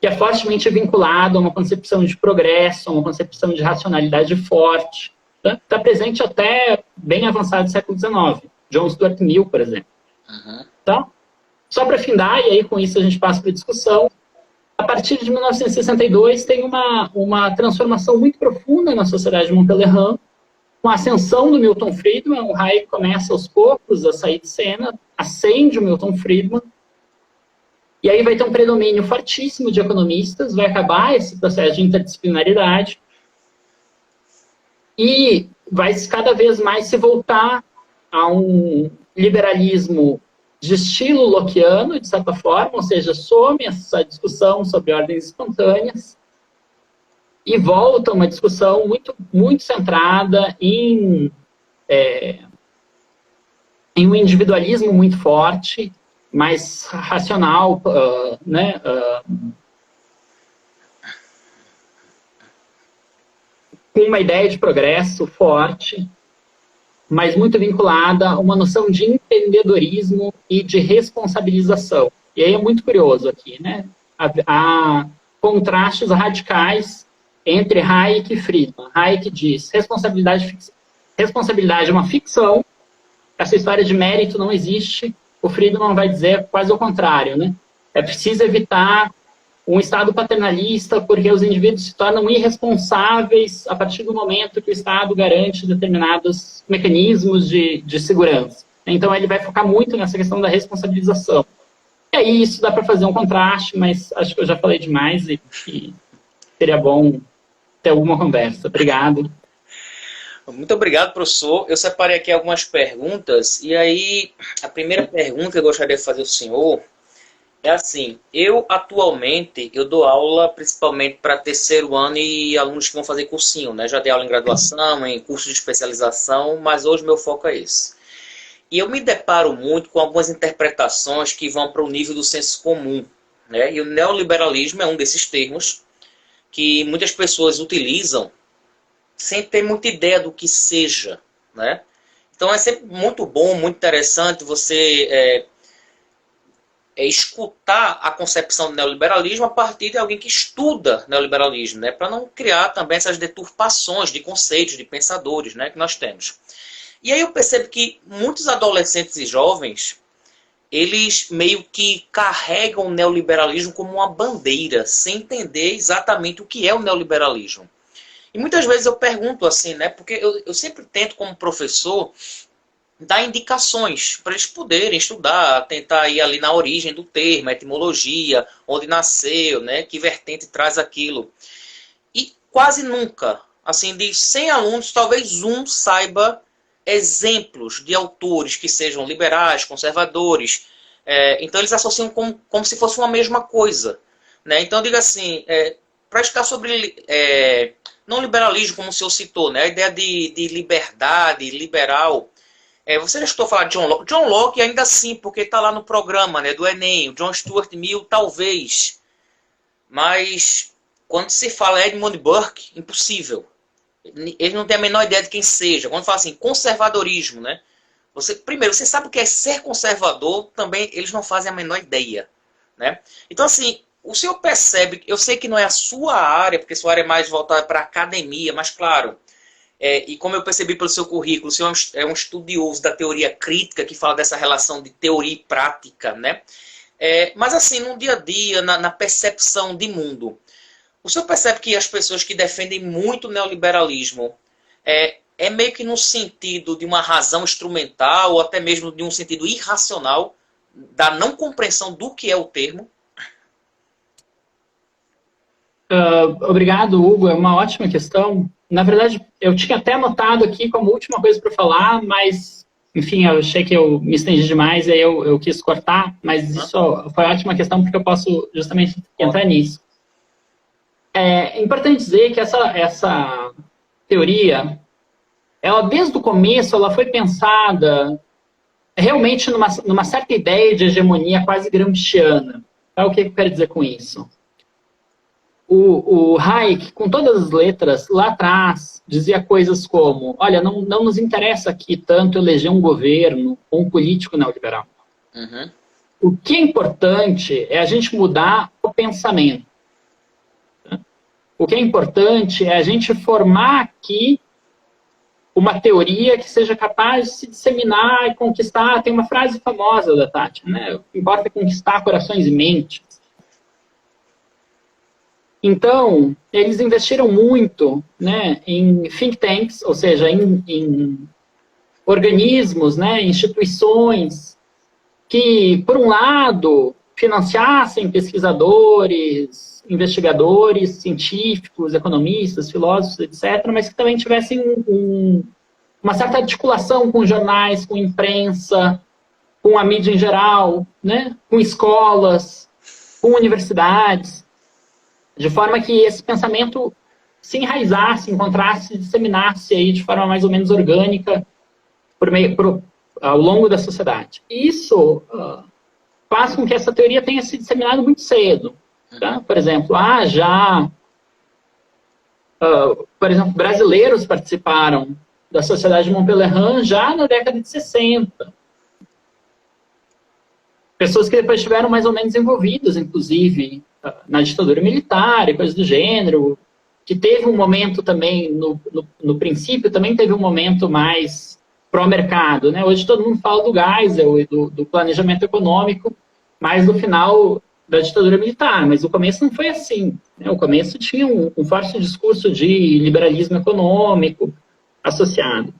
que é fortemente vinculado a uma concepção de progresso, a uma concepção de racionalidade forte. Está presente até bem avançado no século XIX. John Stuart Mill, por exemplo. Uhum. Tá? Só para findar, e aí com isso a gente passa para a discussão, a partir de 1962 tem uma transformação muito profunda na sociedade de Monpellier, com a ascensão do Milton Friedman. O Hayek começa aos poucos a sair de cena, acende o Milton Friedman, e aí vai ter um predomínio fortíssimo de economistas, vai acabar esse processo de interdisciplinaridade, e vai cada vez mais se voltar a um liberalismo de estilo lockeano, de certa forma, ou seja, some essa discussão sobre ordens espontâneas e volta a uma discussão muito, muito centrada em um individualismo muito forte, mais racional, né? Com uma ideia de progresso forte, mas muito vinculada a uma noção de empreendedorismo e de responsabilização. E aí é muito curioso aqui, né? Há contrastes radicais entre Hayek e Friedman. Hayek diz: responsabilidade é uma ficção, essa história de mérito não existe. O Friedman vai dizer quase o contrário, né? É preciso evitar um Estado paternalista, porque os indivíduos se tornam irresponsáveis a partir do momento que o Estado garante determinados mecanismos de segurança. Então, ele vai focar muito nessa questão da responsabilização. E aí, isso dá para fazer um contraste, mas acho que eu já falei demais e seria bom ter alguma conversa. Obrigado. Muito obrigado, professor. Eu separei aqui algumas perguntas, e aí a primeira pergunta que eu gostaria de fazer ao senhor é assim: eu atualmente dou aula principalmente para terceiro ano e alunos que vão fazer cursinho, né? Já dei aula em graduação, em curso de especialização, mas hoje meu foco é esse. E eu me deparo muito com algumas interpretações que vão para o nível do senso comum, né? E o neoliberalismo é um desses termos que muitas pessoas utilizam sem ter muita ideia do que seja, né? Então é sempre muito bom, muito interessante você escutar a concepção do neoliberalismo a partir de alguém que estuda neoliberalismo, né? Para não criar também essas deturpações de conceitos, de pensadores, né, que nós temos. E aí eu percebo que muitos adolescentes e jovens, eles meio que carregam o neoliberalismo como uma bandeira, sem entender exatamente o que é o neoliberalismo. E muitas vezes eu pergunto assim, né? Porque eu sempre tento, como professor, dar indicações para eles poderem estudar, tentar ir ali na origem do termo, a etimologia, onde nasceu, né? Que vertente traz aquilo. E quase nunca, assim, de 100 alunos, talvez um saiba exemplos de autores que sejam liberais, conservadores. Então eles associam como se fosse uma mesma coisa, né? Então eu digo assim, para estudar sobre não liberalismo, como o senhor citou, né? A ideia de liberdade, liberal. Você já escutou falar de John Locke? John Locke ainda assim, porque está lá no programa, né, do Enem. O John Stuart Mill, talvez. Mas quando se fala Edmund Burke, impossível. Ele não tem a menor ideia de quem seja. Quando fala assim, conservadorismo, né? Primeiro, você sabe o que é ser conservador, também eles não fazem a menor ideia, né? Então, assim, o senhor percebe, eu sei que não é a sua área, porque sua área é mais voltada para a academia, mas claro, e como eu percebi pelo seu currículo, o senhor é um estudioso da teoria crítica, que fala dessa relação de teoria e prática, né? Mas assim, no dia a dia, na percepção de mundo, o senhor percebe que as pessoas que defendem muito o neoliberalismo é meio que no sentido de uma razão instrumental ou até mesmo de um sentido irracional da não compreensão do que é o termo? Obrigado, Hugo. É uma ótima questão. Na verdade, eu tinha até anotado aqui como última coisa para falar, mas, enfim, eu achei que eu me estendi demais e aí eu quis cortar, mas isso foi uma ótima questão porque eu posso justamente entrar nisso. É importante dizer que essa teoria, ela desde o começo, ela foi pensada realmente numa certa ideia de hegemonia quase gramsciana. Então, o que eu quero dizer com isso? O Hayek, com todas as letras, lá atrás, dizia coisas como, olha, não nos interessa aqui tanto eleger um governo ou um político neoliberal. Uhum. O que é importante é a gente mudar o pensamento. O que é importante é a gente formar aqui uma teoria que seja capaz de se disseminar e conquistar. Tem uma frase famosa da Tati, né? O que importa é conquistar corações e mentes. Então, eles investiram muito, né, em think tanks, ou seja, em organismos, né, instituições que, por um lado, financiassem pesquisadores, investigadores, científicos, economistas, filósofos, etc., mas que também tivessem uma certa articulação com jornais, com imprensa, com a mídia em geral, né, com escolas, com universidades, de forma que esse pensamento se enraizasse, encontrasse, disseminasse aí de forma mais ou menos orgânica ao longo da sociedade. Isso faz com que essa teoria tenha se disseminado muito cedo. Tá? Por exemplo, por exemplo, brasileiros participaram da Sociedade Montpellier já na década de 60. Pessoas que depois estiveram mais ou menos envolvidas, inclusive, na ditadura militar e coisas do gênero, que teve um momento também, no princípio, também teve um momento mais pró-mercado, né? Hoje todo mundo fala do Geisel e do planejamento econômico, mas no final da ditadura militar, mas o começo não foi assim, né? O começo tinha um forte discurso de liberalismo econômico associado.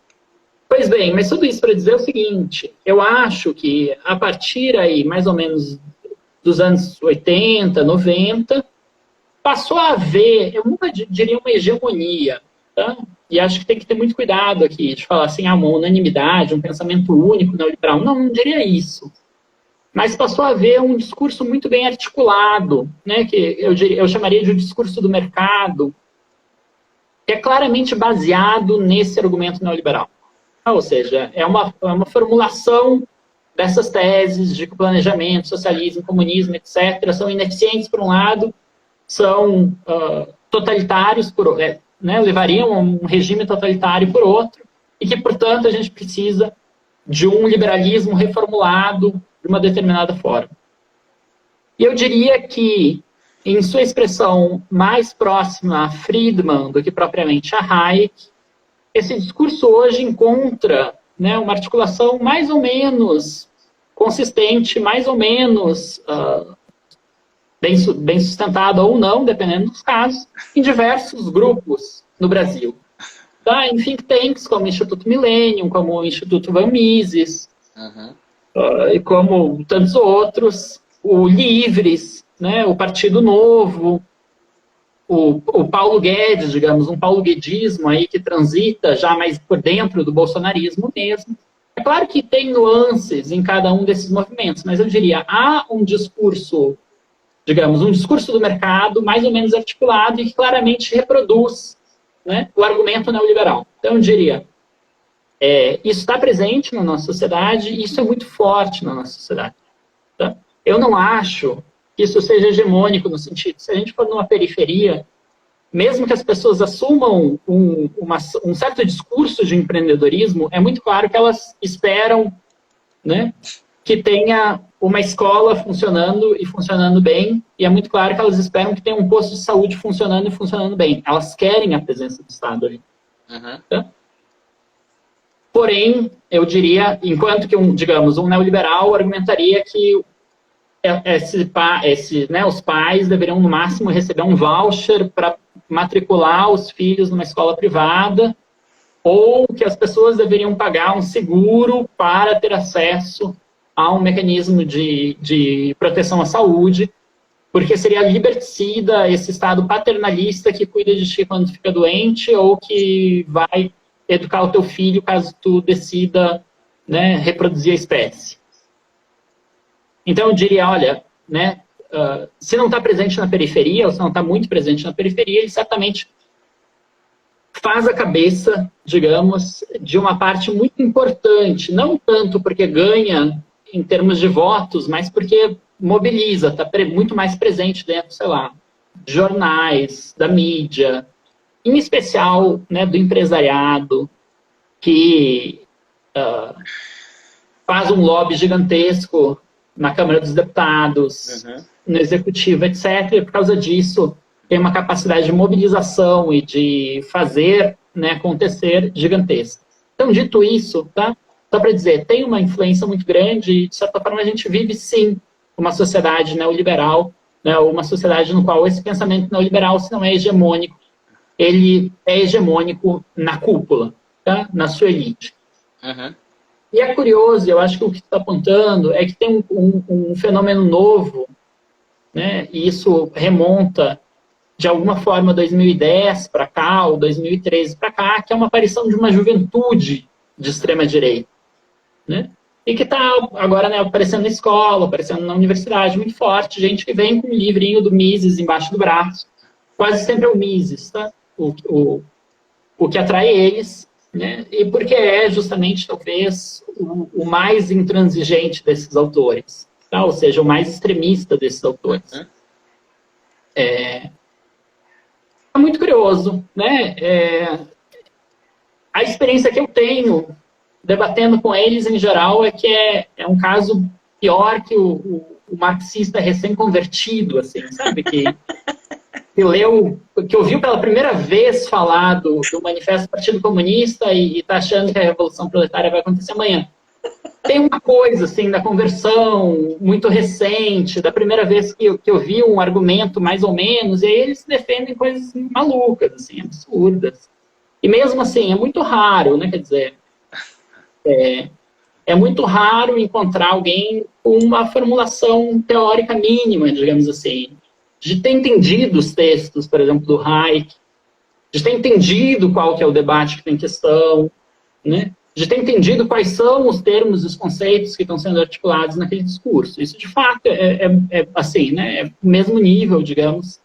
Pois bem, mas tudo isso para dizer o seguinte, eu acho que a partir aí, mais ou menos dos anos 80, 90, passou a haver, eu nunca diria uma hegemonia, tá? E acho que tem que ter muito cuidado aqui, de falar assim, uma unanimidade, um pensamento único neoliberal. Não diria isso. Mas passou a haver um discurso muito bem articulado, né, que eu chamaria de um discurso do mercado, que é claramente baseado nesse argumento neoliberal. Ou seja, é uma formulação dessas teses de que o planejamento, socialismo, comunismo, etc., são ineficientes por um lado, são totalitários, né, levariam a um regime totalitário por outro, e que, portanto, a gente precisa de um liberalismo reformulado de uma determinada forma. E eu diria que, em sua expressão mais próxima a Friedman do que propriamente a Hayek, esse discurso hoje encontra, né, uma articulação mais ou menos consistente, mais ou menos bem sustentada ou não, dependendo dos casos, em diversos grupos no Brasil. Tá? Em think tanks como o Instituto Millennium, como o Instituto Van Mises, e como tantos outros, o Livres, né, o Partido Novo, o Paulo Guedes, digamos, um paulo guedismo aí que transita já mais por dentro do bolsonarismo mesmo. É claro que tem nuances em cada um desses movimentos, mas eu diria, há um discurso, digamos, um discurso do mercado mais ou menos articulado e que claramente reproduz, né, o argumento neoliberal. Então, eu diria, isso está presente na nossa sociedade e isso é muito forte na nossa sociedade. Tá? Eu não acho que isso seja hegemônico no sentido, se a gente for numa periferia, mesmo que as pessoas assumam um certo discurso de empreendedorismo, é muito claro que elas esperam, né, que tenha uma escola funcionando e funcionando bem, e é muito claro que elas esperam que tenha um posto de saúde funcionando e funcionando bem. Elas querem a presença do Estado ali. Tá? Porém, eu diria, enquanto que, digamos, um neoliberal argumentaria que os pais deveriam, no máximo, receber um voucher para matricular os filhos numa escola privada, ou que as pessoas deveriam pagar um seguro para ter acesso há um mecanismo de proteção à saúde, porque seria liberticida esse Estado paternalista que cuida de ti quando fica doente ou que vai educar o teu filho caso tu decida, né, reproduzir a espécie. Então, eu diria, olha, né, se não está presente na periferia, ou se não está muito presente na periferia, ele certamente faz a cabeça, digamos, de uma parte muito importante, não tanto porque ganha em termos de votos, mas porque mobiliza, está muito mais presente dentro, sei lá, de jornais, da mídia, em especial, né, do empresariado, que faz um lobby gigantesco na Câmara dos Deputados, no Executivo, etc. E por causa disso, tem uma capacidade de mobilização e de fazer, né, acontecer gigantesca. Então, dito isso, tá? Só para dizer, tem uma influência muito grande e, de certa forma, a gente vive, sim, uma sociedade neoliberal, né, uma sociedade no qual esse pensamento neoliberal, se não é hegemônico, ele é hegemônico na cúpula, tá? Na sua elite. E é curioso, eu acho que o que está apontando é que tem um fenômeno novo, né, e isso remonta, de alguma forma, 2010 para cá, ou 2013 para cá, que é uma aparição de uma juventude de extrema-direita, né? E que está agora, né, aparecendo na escola, aparecendo na universidade, muito forte, gente que vem com um livrinho do Mises embaixo do braço, quase sempre é o Mises, tá? O que atrai eles, né? E porque é justamente, talvez, o mais intransigente desses autores, tá? Ou seja, o mais extremista desses autores. É muito curioso, né? A experiência que eu tenho debatendo com eles, em geral, é que é um caso pior que o marxista recém-convertido, assim, sabe? Que ouviu pela primeira vez falar do Manifesto do Partido Comunista e está achando que a Revolução Proletária vai acontecer amanhã. Tem uma coisa, assim, da conversão muito recente, da primeira vez que eu vi um argumento mais ou menos, e aí eles defendem coisas malucas, assim, absurdas. E mesmo assim, é muito raro, né? Quer dizer, é muito raro encontrar alguém com uma formulação teórica mínima, digamos assim, de ter entendido os textos, por exemplo, do Hayek, de ter entendido qual que é o debate que tem em questão, né? De ter entendido quais são os termos e os conceitos que estão sendo articulados naquele discurso. Isso, de fato, é assim, né? É o mesmo nível, digamos,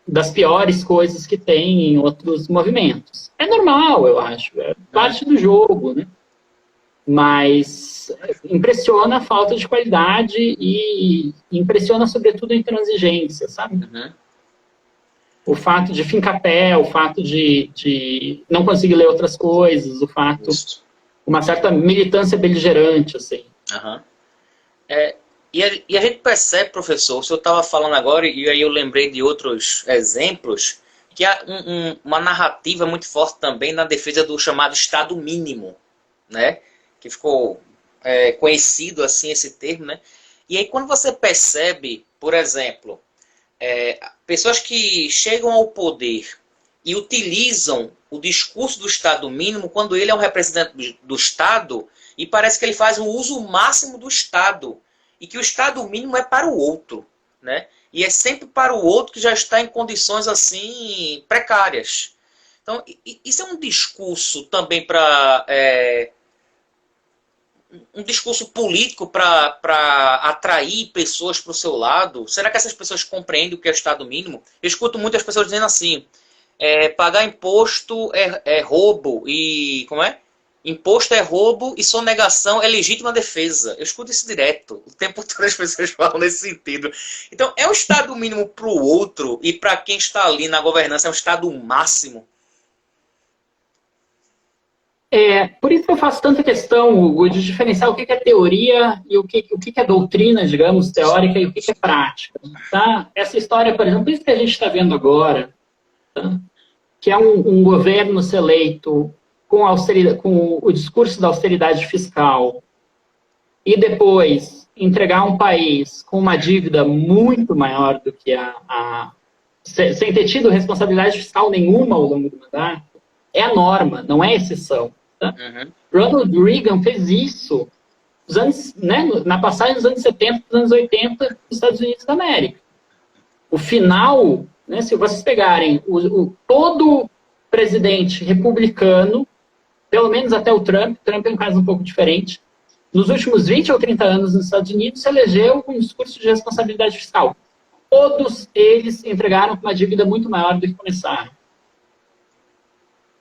das piores coisas que tem em outros movimentos. É normal, eu acho, é parte do jogo, né? Mas impressiona a falta de qualidade e impressiona, sobretudo, a intransigência, sabe? O fato de fincar pé, o fato de não conseguir ler outras coisas, o fato... Uma certa militância beligerante, assim. E a gente percebe, professor, o senhor estava falando agora, e aí eu lembrei de outros exemplos, que há uma narrativa muito forte também na defesa do chamado Estado mínimo, né? Que ficou conhecido assim esse termo, né? E aí quando você percebe, por exemplo, pessoas que chegam ao poder e utilizam o discurso do Estado mínimo quando ele é um representante do Estado e parece que ele faz um uso máximo do Estado e que o Estado mínimo é para o outro, né? E é sempre para o outro que já está em condições assim precárias. Então, isso é um discurso também para... um discurso político para atrair pessoas para o seu lado? Será que essas pessoas compreendem o que é o Estado mínimo? Eu escuto muitas pessoas dizendo assim, pagar imposto é roubo, e como é? Imposto é roubo e sonegação é legítima defesa. Eu escuto isso direto, o tempo todo as pessoas falam nesse sentido. Então, é um Estado mínimo para o outro e para quem está ali na governança é um Estado máximo? Por isso que eu faço tanta questão, Hugo, de diferenciar o que é teoria e o que é doutrina, digamos, teórica e o que é prática. Tá? Essa história, por exemplo, isso que a gente está vendo agora, tá? Que é um governo ser eleito com o discurso da austeridade fiscal e depois entregar um país com uma dívida muito maior do que sem ter tido responsabilidade fiscal nenhuma ao longo do mandato, é a norma, não é a exceção. Tá? Ronald Reagan fez isso na passagem dos anos 70 para os anos 80 dos Estados Unidos da América. O final, né, se vocês pegarem todo presidente republicano, pelo menos até o Trump é um caso um pouco diferente, nos últimos 20 ou 30 anos nos Estados Unidos se elegeu com um discurso de responsabilidade fiscal. Todos eles entregaram com uma dívida muito maior do que começaram.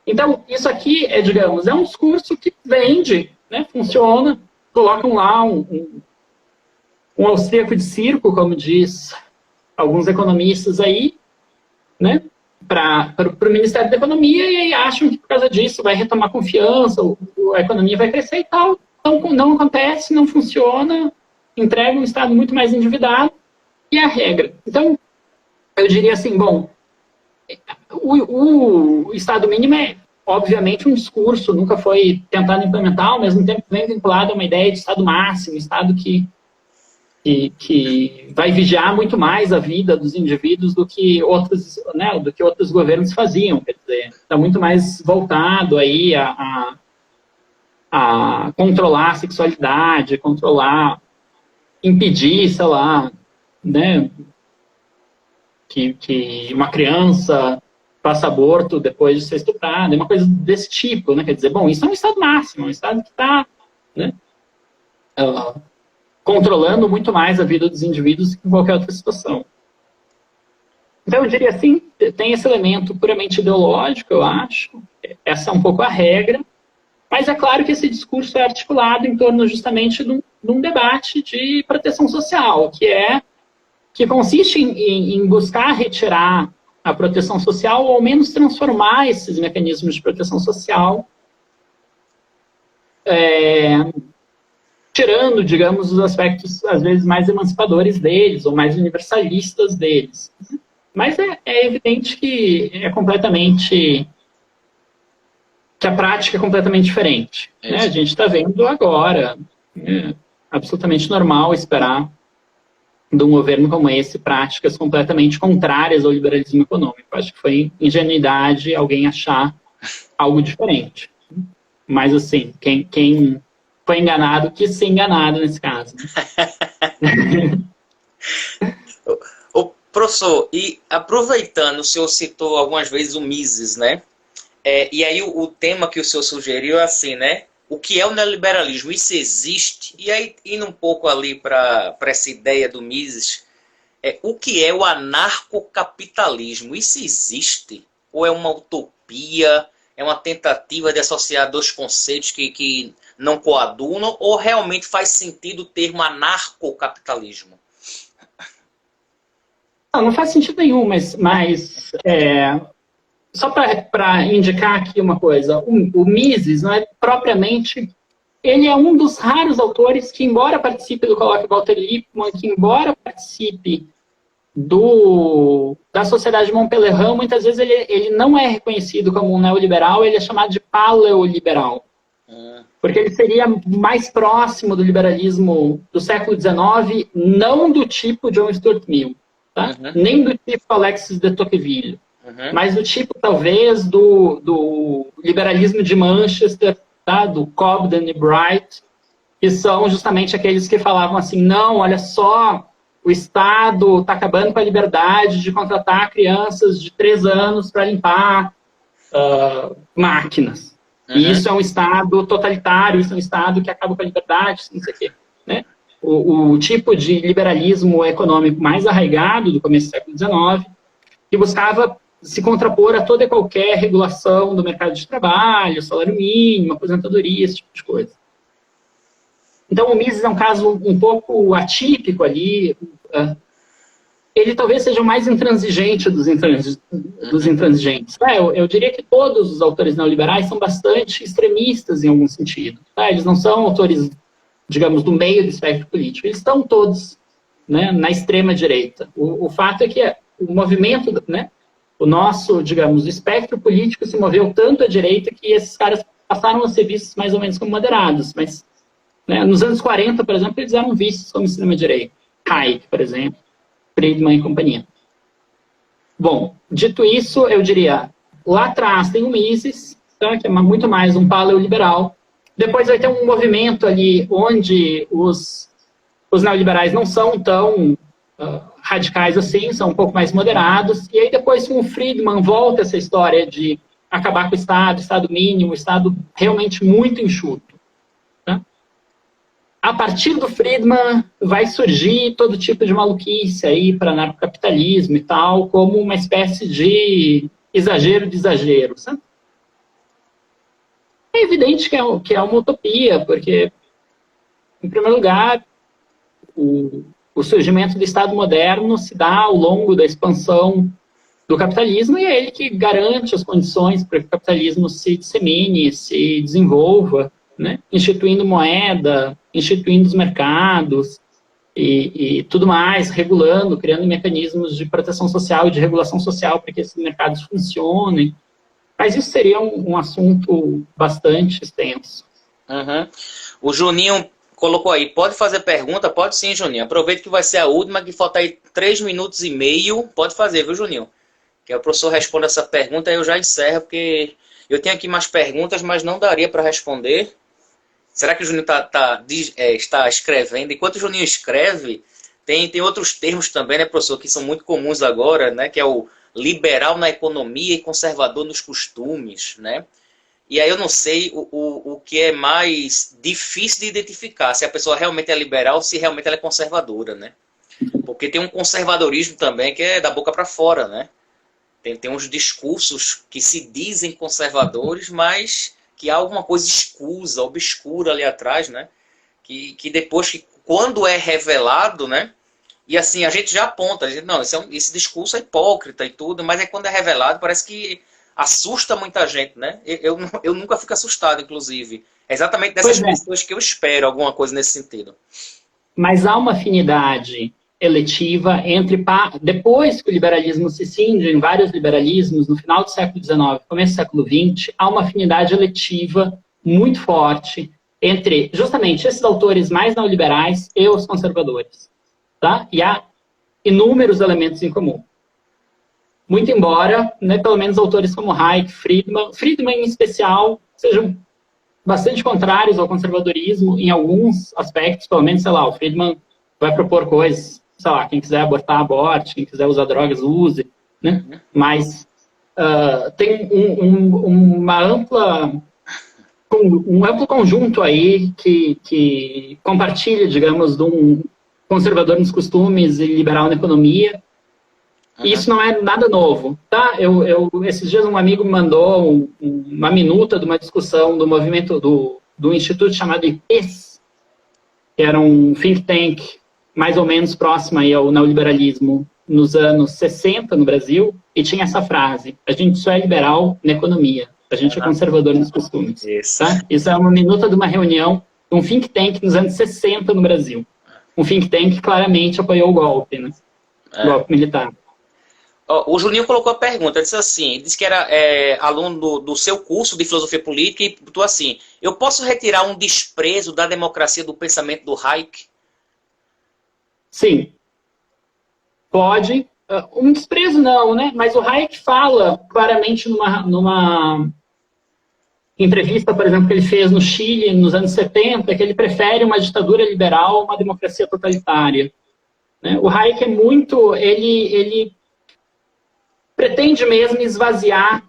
Então, isso aqui digamos, é um discurso que vende, né, funciona, colocam lá um austríaco de circo, como diz alguns economistas aí, né, para o Ministério da Economia, e aí acham que por causa disso vai retomar confiança, a economia vai crescer e tal. Então, não acontece, não funciona, entrega um Estado muito mais endividado, e é a regra. Então, eu diria assim, bom, o Estado mínimo é, obviamente, um discurso, nunca foi tentado implementar, ao mesmo tempo vem vinculado a uma ideia de Estado máximo, Estado que vai vigiar muito mais a vida dos indivíduos do que outros, né, do que outros governos faziam. Quer dizer, está muito mais voltado aí a controlar a sexualidade, impedir, sei lá, né, que uma criança faça aborto depois de ser estuprada, é uma coisa desse tipo, né? Quer dizer, bom, isso é um Estado máximo, um Estado que está, né, controlando muito mais a vida dos indivíduos que em qualquer outra situação. Então, eu diria assim, tem esse elemento puramente ideológico, eu acho, essa é um pouco a regra, mas é claro que esse discurso é articulado em torno justamente de um debate de proteção social, que consiste em buscar retirar a proteção social, ou ao menos transformar esses mecanismos de proteção social, tirando, digamos, os aspectos, às vezes, mais emancipadores deles, ou mais universalistas deles. Mas é evidente que que a prática é completamente diferente. Né? A gente está vendo agora, é absolutamente normal esperar de um governo como esse práticas completamente contrárias ao liberalismo econômico. Acho que foi ingenuidade alguém achar algo diferente. Mas, assim, quem foi enganado quis ser enganado nesse caso. Ô, professor, e aproveitando, o senhor citou algumas vezes o Mises, né? E aí o tema que o senhor sugeriu é assim, né? O que é o neoliberalismo? Isso existe? E aí, indo um pouco ali para essa ideia do Mises, o que é o anarcocapitalismo? Isso existe? Ou é uma utopia? É uma tentativa de associar dois conceitos que não coadunam? Ou realmente faz sentido o termo anarcocapitalismo? Não faz sentido nenhum, mas só para indicar aqui uma coisa, o Mises não é propriamente... Ele é um dos raros autores que, embora participe do Colóquio Walter Lippmann, que embora participe da Sociedade Montpellier, muitas vezes ele não é reconhecido como um neoliberal, ele é chamado de paleoliberal. Porque ele seria mais próximo do liberalismo do século XIX, não do tipo John Stuart Mill, tá? Nem do tipo Alexis de Tocqueville. Mas do tipo, talvez, do liberalismo de Manchester, tá? Do Cobden e Bright, que são justamente aqueles que falavam assim, não, olha só, o Estado está acabando com a liberdade de contratar crianças de 3 anos para limpar máquinas. E isso é um Estado totalitário, isso é um Estado que acaba com a liberdade, não sei o quê. Né? O tipo de liberalismo econômico mais arraigado do começo do século XIX, que buscava se contrapor a toda e qualquer regulação do mercado de trabalho, salário mínimo, aposentadoria, esse tipo de coisa. Então, o Mises é um caso um pouco atípico ali. Ele talvez seja o mais intransigente dos intransigentes. Eu diria que todos os autores neoliberais são bastante extremistas em algum sentido. Tá? Eles não são autores, digamos, do meio do espectro político. Eles estão todos, né, na extrema-direita. O fato é que o movimento... Né, o nosso, digamos, espectro político se moveu tanto à direita que esses caras passaram a ser vistos mais ou menos como moderados. Mas, né, nos anos 40, por exemplo, eles eram vistos como extrema-direita. Hayek, por exemplo, Friedman e companhia. Bom, dito isso, eu diria, lá atrás tem o Mises, tá, que é muito mais um paleoliberal, Depois vai ter um movimento ali onde os neoliberais não são tão radicais assim, são um pouco mais moderados. E aí depois com o Friedman volta essa história de acabar com o Estado mínimo, Estado realmente muito enxuto. Tá? A partir do Friedman vai surgir todo tipo de maluquice aí para anarcocapitalismo e tal, como uma espécie de exagero de exagero. Sabe? É evidente que é uma utopia, porque, em primeiro lugar, o surgimento do Estado moderno se dá ao longo da expansão do capitalismo e é ele que garante as condições para que o capitalismo se dissemine, se desenvolva, né? Instituindo moeda, instituindo os mercados e tudo mais, regulando, criando mecanismos de proteção social e de regulação social para que esses mercados funcionem. Mas isso seria um assunto bastante extenso. Uhum. O Juninho colocou aí, pode fazer pergunta? Pode sim, Juninho. Aproveita que vai ser a última, que falta aí 3 minutos e meio. Pode fazer, viu, Juninho? Que o professor responda essa pergunta e eu já encerro, porque eu tenho aqui mais perguntas, mas não daria para responder. Será que o Juninho está escrevendo? Enquanto o Juninho escreve, tem outros termos também, né, professor, que são muito comuns agora, né, que é o liberal na economia e conservador nos costumes, né? E aí eu não sei o que é mais difícil de identificar, se a pessoa realmente é liberal ou se realmente ela é conservadora, né? Porque tem um conservadorismo também que é da boca para fora, né? Tem uns discursos que se dizem conservadores, mas que há alguma coisa escusa, obscura ali atrás, né? Que depois, quando é revelado, né? E assim, a gente já aponta, não, esse discurso é hipócrita e tudo, mas quando é revelado, parece que assusta muita gente, né? Eu nunca fico assustado, inclusive. É exatamente dessas pessoas que eu espero alguma coisa nesse sentido. Mas há uma afinidade eletiva entre... Depois que o liberalismo se cinge em vários liberalismos, no final do século XIX, começo do século XX, há uma afinidade eletiva muito forte entre, justamente, esses autores mais neoliberais e os conservadores. Tá? E há inúmeros elementos em comum. Muito embora, né, pelo menos autores como Hayek, Friedman em especial, sejam bastante contrários ao conservadorismo em alguns aspectos, pelo menos, sei lá, o Friedman vai propor coisas, sei lá, quem quiser abortar, aborte, quem quiser usar drogas, use, né? Mas tem um amplo conjunto aí que compartilha, digamos, de um conservador nos costumes e liberal na economia. E isso não é nada novo, tá? Esses dias um amigo me mandou uma minuta de uma discussão do movimento do instituto chamado IPES, que era um think tank mais ou menos próximo aí ao neoliberalismo nos anos 60 no Brasil, e tinha essa frase: a gente só é liberal na economia, a gente é conservador nos costumes. Tá? Isso é uma minuta de uma reunião de um think tank nos anos 60 no Brasil. Um think tank que claramente apoiou o golpe, né? O golpe militar. O Juninho colocou a pergunta, disse assim, disse que era aluno do seu curso de filosofia política e botou assim: eu posso retirar um desprezo da democracia do pensamento do Hayek? Sim. Pode. Um desprezo não, né? Mas o Hayek fala claramente numa entrevista, por exemplo, que ele fez no Chile nos anos 70, que ele prefere uma ditadura liberal a uma democracia totalitária. Né? O Hayek é muito... Ele pretende mesmo esvaziar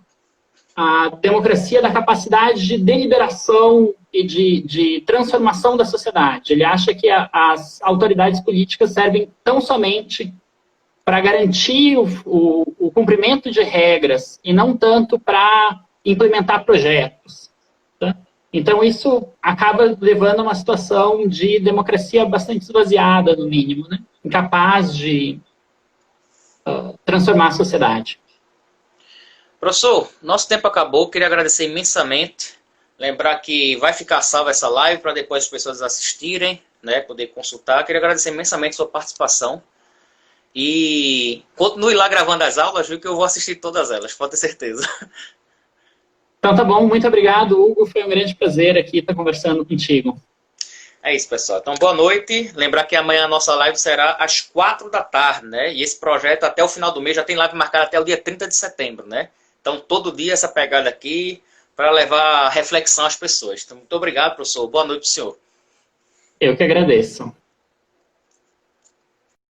a democracia da capacidade de deliberação e de transformação da sociedade. Ele acha que as autoridades políticas servem tão somente para garantir o cumprimento de regras e não tanto para implementar projetos. Tá? Então, isso acaba levando a uma situação de democracia bastante esvaziada, no mínimo, né? Incapaz de transformar a sociedade. Professor, nosso tempo acabou, queria agradecer imensamente, lembrar que vai ficar salva essa live para depois as pessoas assistirem, né, poder consultar. Queria agradecer imensamente a sua participação e continue lá gravando as aulas, viu, que eu vou assistir todas elas, pode ter certeza. Então tá bom, muito obrigado, Hugo, foi um grande prazer aqui estar conversando contigo. É isso, pessoal. Então, boa noite. Lembrar que amanhã a nossa live será às 4 da tarde, né? E esse projeto, até o final do mês, já tem live marcada até o dia 30 de setembro, né? Então, todo dia essa pegada aqui, para levar reflexão às pessoas. Então, muito obrigado, professor. Boa noite para o senhor. Eu que agradeço.